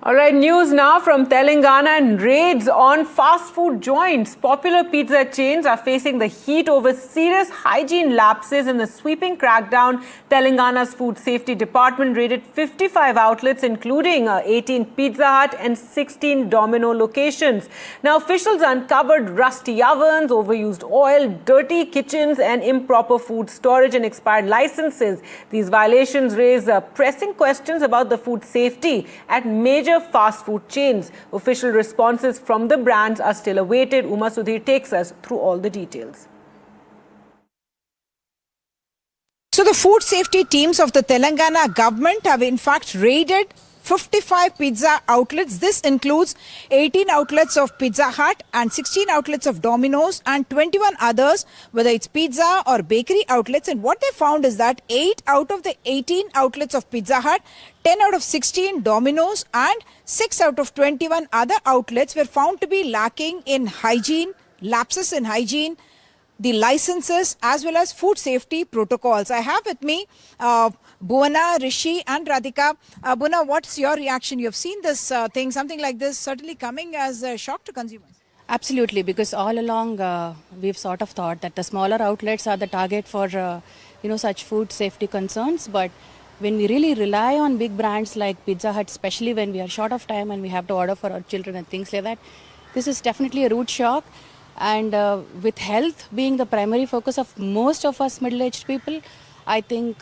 All right, news now from Telangana and raids on fast food joints. Popular pizza chains are facing the heat over serious hygiene lapses in the sweeping crackdown. Telangana's Food Safety Department raided 55 outlets, including 18 Pizza Hut and 16 Domino locations. Now, officials uncovered rusty ovens, overused oil, dirty kitchens, and improper food storage and expired licenses. These violations raise pressing questions about the food safety at major fast food chains. Official responses from the brands are still awaited. Uma Sudhir takes us through all the details. So the food safety teams of the Telangana government have in fact raided 55 pizza outlets. This includes 18 outlets of Pizza Hut and 16 outlets of Domino's and 21 others, whether it's pizza or bakery outlets. And what they found is that 8 out of the 18 outlets of Pizza Hut, 10 out of 16 Domino's and 6 out of 21 other outlets were found to be lacking in hygiene, lapses in hygiene, the licenses as well as food safety protocols. I have with me Bhuvana, Rishi and Radhika. Bhuvana, what's your reaction? You have seen this something like this certainly coming as a shock to consumers. Absolutely, because all along we've sort of thought that the smaller outlets are the target for such food safety concerns. But when we really rely on big brands like Pizza Hut, especially when we are short of time and we have to order for our children and things like that, this is definitely a rude shock. And with health being the primary focus of most of us middle-aged people, I think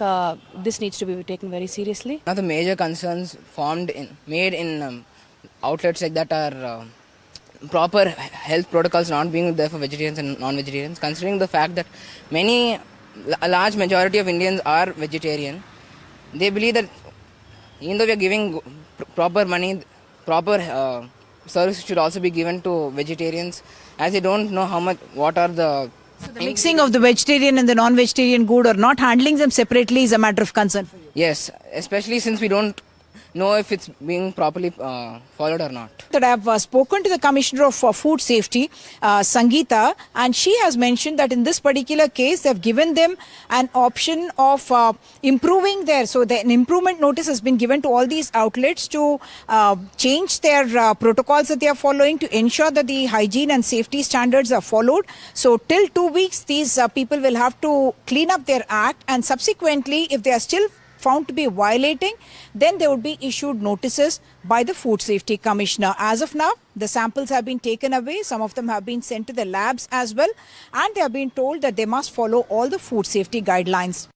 this needs to be taken very seriously. One of the major concerns made in outlets like that are proper health protocols not being there for vegetarians and non-vegetarians, considering the fact that a large majority of Indians are vegetarian. They believe that even though we are giving proper money, proper service should also be given to vegetarians, as they don't know what are the... So the mixing of the vegetarian and the non-vegetarian good or not handling them separately is a matter of concern for you. Yes, especially since we don't know if it's being properly followed or not. That I have spoken to the Commissioner of Food Safety, Sangeeta, and she has mentioned that in this particular case, they have given them an option of improving so an improvement notice has been given to all these outlets to change their protocols that they are following to ensure that the hygiene and safety standards are followed. So till 2 weeks, these people will have to clean up their act, and subsequently, if they are still found to be violating, then they would be issued notices by the Food Safety Commissioner. As of now, the samples have been taken away. Some of them have been sent to the labs as well, and they have been told that they must follow all the food safety guidelines.